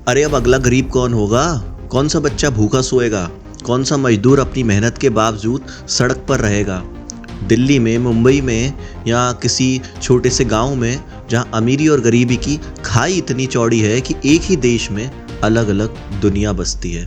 अरे अब अगला गरीब कौन होगा? कौन सा बच्चा भूखा सोएगा? कौन सा मजदूर अपनी मेहनत के बावजूद सड़क पर रहेगा? दिल्ली में, मुंबई में या किसी छोटे से गांव में जहां अमीरी और गरीबी की खाई इतनी चौड़ी है कि एक ही देश में अलग अलग दुनिया बसती है।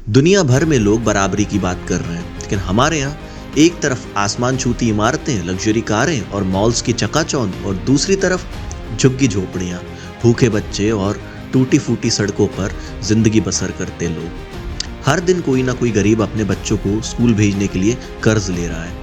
दुनिया भर में लोग बराबरी की बात कर रहे हैं, लेकिन हमारे यहाँ एक तरफ आसमान छूती इमारतें, लग्जरी कारें और मॉल्स की चकाचौंध, और दूसरी तरफ झुग्गी झोपड़ियाँ, भूखे बच्चे और टूटी फूटी सड़कों पर जिंदगी बसर करते लोग। हर दिन कोई ना कोई गरीब अपने बच्चों को स्कूल भेजने के लिए कर्ज ले रहा है।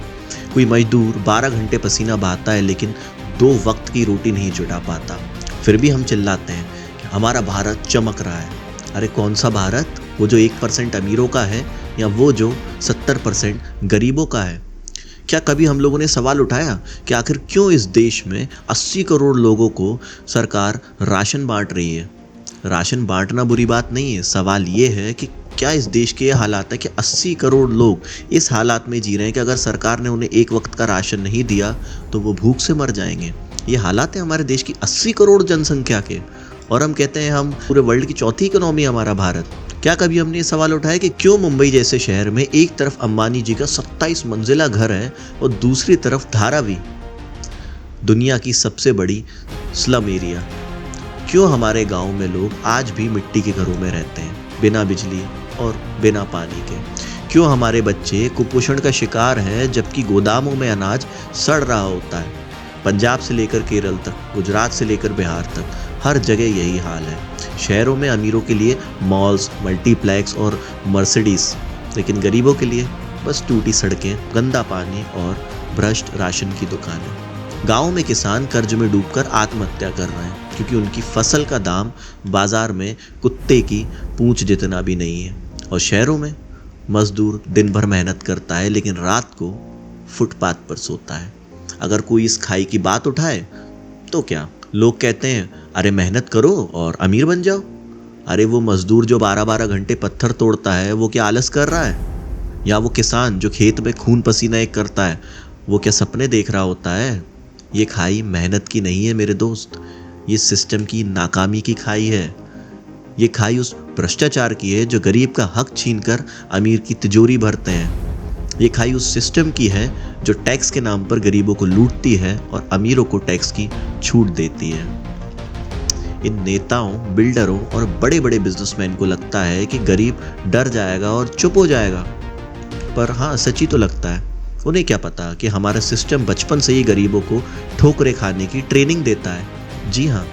कोई मजदूर 12 घंटे पसीना बहाता है लेकिन 2 वक्त की रोटी नहीं जुटा पाता। फिर भी हम चिल्लाते हैं कि हमारा भारत चमक रहा है। अरे कौन सा भारत? वो जो 1% अमीरों का है या वो जो 70% गरीबों का है? क्या कभी हम लोगों ने सवाल उठाया कि आखिर क्यों इस देश में 80 करोड़ लोगों को सरकार राशन बांट रही है? राशन बांटना बुरी बात नहीं है, सवाल ये है कि क्या इस देश के ये हालात है कि 80 करोड़ लोग इस हालात में जी रहे हैं कि अगर सरकार ने उन्हें एक वक्त का राशन नहीं दिया तो वो भूख से मर जाएंगे। ये हालात है हमारे देश की 80 करोड़ जनसंख्या के, और हम कहते हैं हम पूरे वर्ल्ड की चौथी इकोनॉमी हमारा भारत। क्या कभी हमने ये सवाल उठाया कि क्यों मुंबई जैसे शहर में एक तरफ अंबानी जी का 27 मंजिला घर है और दूसरी तरफ धारावी, दुनिया की सबसे बड़ी स्लम एरिया? क्यों हमारे गांव में लोग आज भी मिट्टी के घरों में रहते हैं, बिना बिजली और बिना पानी के? क्यों हमारे बच्चे कुपोषण का शिकार हैं जबकि गोदामों में अनाज सड़ रहा होता है? पंजाब से लेकर केरल तक, गुजरात से लेकर बिहार तक, हर जगह यही हाल है। शहरों में अमीरों के लिए मॉल्स, मल्टीप्लेक्स और मर्सिडीज, लेकिन गरीबों के लिए बस टूटी सड़कें, गंदा पानी और भ्रष्ट राशन की दुकानें। गाँव में किसान कर्ज में डूबकर आत्महत्या कर रहे हैं क्योंकि उनकी फसल का दाम बाजार में कुत्ते की पूंछ जितना भी नहीं है। और शहरों में मजदूर दिन भर मेहनत करता है लेकिन रात को फुटपाथ पर सोता है। अगर कोई इस खाई की बात उठाए तो क्या लोग कहते हैं, अरे मेहनत करो और अमीर बन जाओ। अरे वो मजदूर जो 12-12 घंटे पत्थर तोड़ता है वो क्या आलस कर रहा है? या वो किसान जो खेत में खून पसीना एक करता है वो क्या सपने देख रहा होता है? ये खाई मेहनत की नहीं है मेरे दोस्त, ये सिस्टम की नाकामी की खाई है। ये खाई उस भ्रष्टाचार की है जो गरीब का हक छीनकर अमीर की तिजोरी भरते हैं। ये खाई उस सिस्टम की है जो टैक्स के नाम पर गरीबों को लूटती है और अमीरों को टैक्स की छूट देती है। इन नेताओं, बिल्डरों और बड़े बड़े बिजनेसमैन को लगता है कि गरीब डर जाएगा और चुप हो जाएगा, पर हाँ सच्ची तो लगता है। उन्हें क्या पता कि हमारा सिस्टम बचपन से ही गरीबों को ठोकरें खाने की ट्रेनिंग देता है। जी हाँ,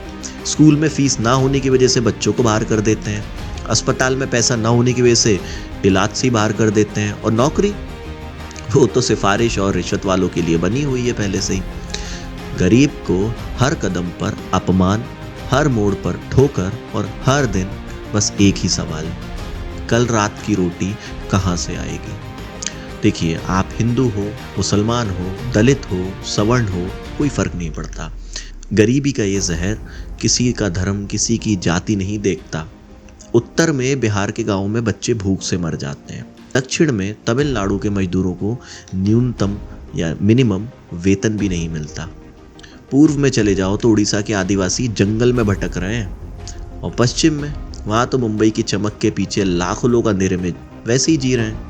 स्कूल में फीस ना होने की वजह से बच्चों को बाहर कर देते हैं, अस्पताल में पैसा ना होने की वजह से इलाज से ही बाहर कर देते हैं, और नौकरी वो तो सिफारिश और रिश्वत वालों के लिए बनी हुई है पहले से ही। गरीब को हर कदम पर अपमान, हर मोड़ पर ठोकर, और हर दिन बस एक ही सवाल, कल रात की रोटी कहाँ से आएगी? देखिए, आप हिंदू हो, मुसलमान हो, दलित हो, सवर्ण हो, कोई फर्क नहीं पड़ता। गरीबी का ये जहर किसी का धर्म, किसी की जाति नहीं देखता। उत्तर में बिहार के गांवों में बच्चे भूख से मर जाते हैं। दक्षिण में तमिलनाडु के मजदूरों को न्यूनतम या मिनिमम वेतन भी नहीं मिलता। पूर्व में चले जाओ तो उड़ीसा के आदिवासी जंगल में भटक रहे हैं, और पश्चिम में वहाँ तो मुंबई की चमक के पीछे लाखों लोग अंधेरे में वैसे ही जी रहे हैं।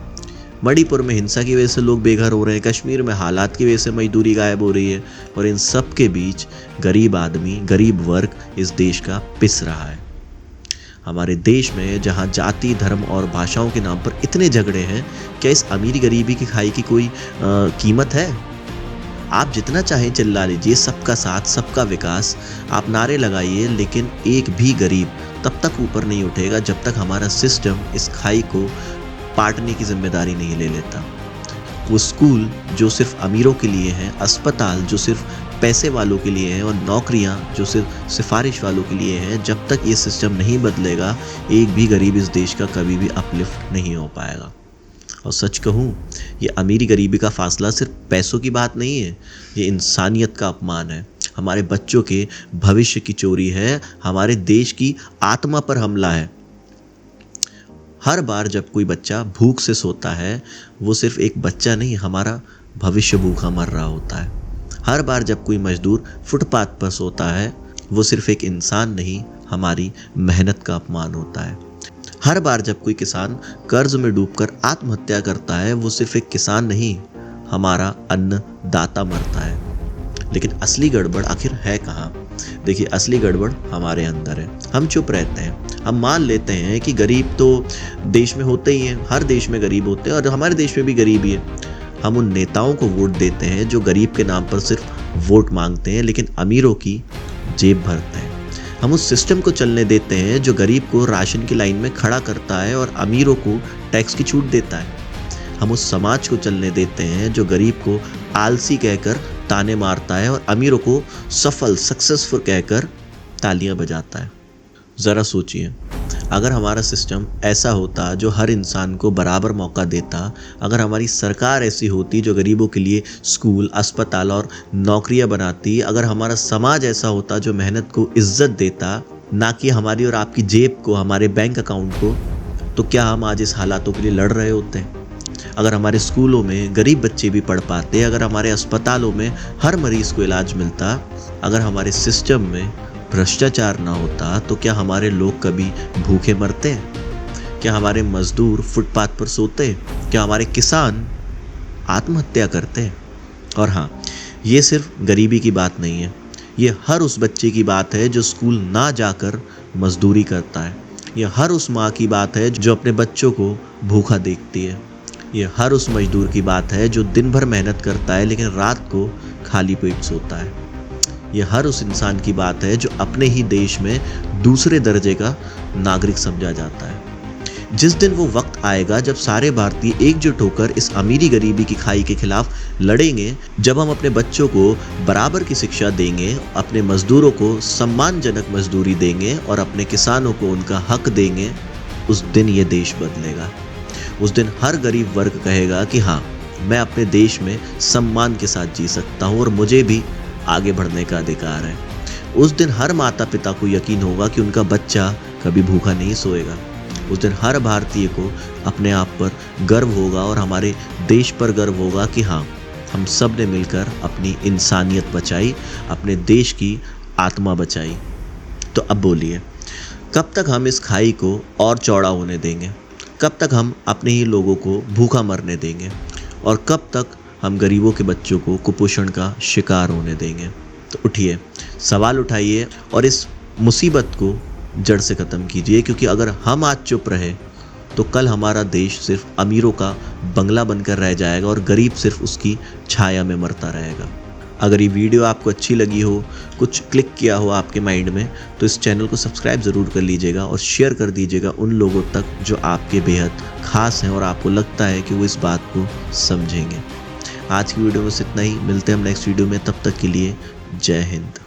मणिपुर में हिंसा की वजह से लोग बेघर हो रहे हैं, कश्मीर में हालात की वजह से मजदूरी गायब हो रही है, और इन सब के बीच गरीब आदमी, गरीब वर्ग इस देश का पिस रहा है। हमारे देश में जहाँ जाति, धर्म और भाषाओं के नाम पर इतने झगड़े हैं, क्या इस अमीरी गरीबी की खाई की कोई कीमत है? आप जितना चाहें चिल्ला लीजिए, सबका साथ, सबका विकास, आप नारे लगाइए, लेकिन एक भी गरीब तब तक ऊपर नहीं उठेगा जब तक हमारा सिस्टम इस खाई को पाटने की जिम्मेदारी नहीं ले लेता। वो स्कूल जो सिर्फ अमीरों के लिए हैं, अस्पताल जो सिर्फ पैसे वालों के लिए हैं, और नौकरियां जो सिर्फ सिफारिश वालों के लिए हैं, जब तक ये सिस्टम नहीं बदलेगा एक भी गरीब इस देश का कभी भी अपलिफ्ट नहीं हो पाएगा। और सच कहूँ, ये अमीरी गरीबी का फासला सिर्फ पैसों की बात नहीं है, ये इंसानियत का अपमान है, हमारे बच्चों के भविष्य की चोरी है, हमारे देश की आत्मा पर हमला है। हर बार जब कोई बच्चा भूख से सोता है, वो सिर्फ एक बच्चा नहीं, हमारा भविष्य भूखा मर रहा होता है। हर बार जब कोई मजदूर फुटपाथ पर सोता है, वो सिर्फ एक इंसान नहीं, हमारी मेहनत का अपमान होता है। हर बार जब कोई किसान कर्ज में डूबकर आत्महत्या करता है, वो सिर्फ एक किसान नहीं, हमारा अन्नदाता मरता है। लेकिन असली गड़बड़ आखिर है कहाँ? देखिए, असली गड़बड़ हमारे अंदर है। हम चुप रहते हैं, हम मान लेते हैं कि गरीब तो देश में होते ही हैं, हर देश में गरीब होते हैं और हमारे देश में भी गरीब ही है। हम उन नेताओं को वोट देते हैं जो गरीब के नाम पर सिर्फ वोट मांगते हैं लेकिन अमीरों की जेब भरते हैं। हम उस सिस्टम को चलने देते हैं जो गरीब को राशन की लाइन में खड़ा करता है और अमीरों को टैक्स की छूट देता है। हम उस समाज को चलने देते हैं जो गरीब को आलसी कहकर ताने मारता है और अमीरों को सफल सक्सेसफुल कहकर तालियां बजाता है। ज़रा सोचिए, अगर हमारा सिस्टम ऐसा होता जो हर इंसान को बराबर मौका देता, अगर हमारी सरकार ऐसी होती जो गरीबों के लिए स्कूल, अस्पताल और नौकरियां बनाती, अगर हमारा समाज ऐसा होता जो मेहनत को इज्जत देता, ना कि हमारी और आपकी जेब को, हमारे बैंक अकाउंट को, तो क्या हम आज इस हालातों के लिए लड़ रहे होते हैं? अगर हमारे स्कूलों में गरीब बच्चे भी पढ़ पाते, अगर हमारे अस्पतालों में हर मरीज को इलाज मिलता, अगर हमारे सिस्टम में भ्रष्टाचार ना होता, तो क्या हमारे लोग कभी भूखे मरते? क्या हमारे मजदूर फुटपाथ पर सोते? क्या हमारे किसान आत्महत्या करते? और हाँ, ये सिर्फ गरीबी की बात नहीं है, ये हर उस बच्चे की बात है जो स्कूल ना जाकर मजदूरी करता है। ये हर उस माँ की बात है जो अपने बच्चों को भूखा देखती है। ये हर उस मजदूर की बात है जो दिन भर मेहनत करता है लेकिन रात को खाली पेट सोता है। ये हर उस इंसान की बात है जो अपने ही देश में दूसरे दर्जे का नागरिक समझा जाता है। जिस दिन वो वक्त आएगा जब सारे भारतीय एकजुट होकर इस अमीरी गरीबी की खाई के खिलाफ लड़ेंगे, जब हम अपने बच्चों को बराबर की शिक्षा देंगे, अपने मजदूरों को सम्मानजनक मजदूरी देंगे और अपने किसानों को उनका हक देंगे, उस दिन ये देश बदलेगा। उस दिन हर गरीब वर्ग कहेगा कि हाँ, मैं अपने देश में सम्मान के साथ जी सकता हूँ और मुझे भी आगे बढ़ने का अधिकार है। उस दिन हर माता पिता को यकीन होगा कि उनका बच्चा कभी भूखा नहीं सोएगा। उस दिन हर भारतीय को अपने आप पर गर्व होगा और हमारे देश पर गर्व होगा कि हाँ, हम सब ने मिलकर अपनी इंसानियत बचाई, अपने देश की आत्मा बचाई। तो अब बोलिए, कब तक हम इस खाई को और चौड़ा होने देंगे? कब तक हम अपने ही लोगों को भूखा मरने देंगे? और कब तक हम गरीबों के बच्चों को कुपोषण का शिकार होने देंगे? तो उठिए, सवाल उठाइए और इस मुसीबत को जड़ से ख़त्म कीजिए, क्योंकि अगर हम आज चुप रहे तो कल हमारा देश सिर्फ अमीरों का बंगला बनकर रह जाएगा और गरीब सिर्फ उसकी छाया में मरता रहेगा। अगर ये वीडियो आपको अच्छी लगी हो, कुछ क्लिक किया हो आपके माइंड में, तो इस चैनल को सब्सक्राइब ज़रूर कर लीजिएगा और शेयर कर दीजिएगा उन लोगों तक जो आपके बेहद ख़ास हैं और आपको लगता है कि वो इस बात को समझेंगे। आज की वीडियो में इतना ही, मिलते हैं हम नेक्स्ट वीडियो में। तब तक के लिए जय हिंद।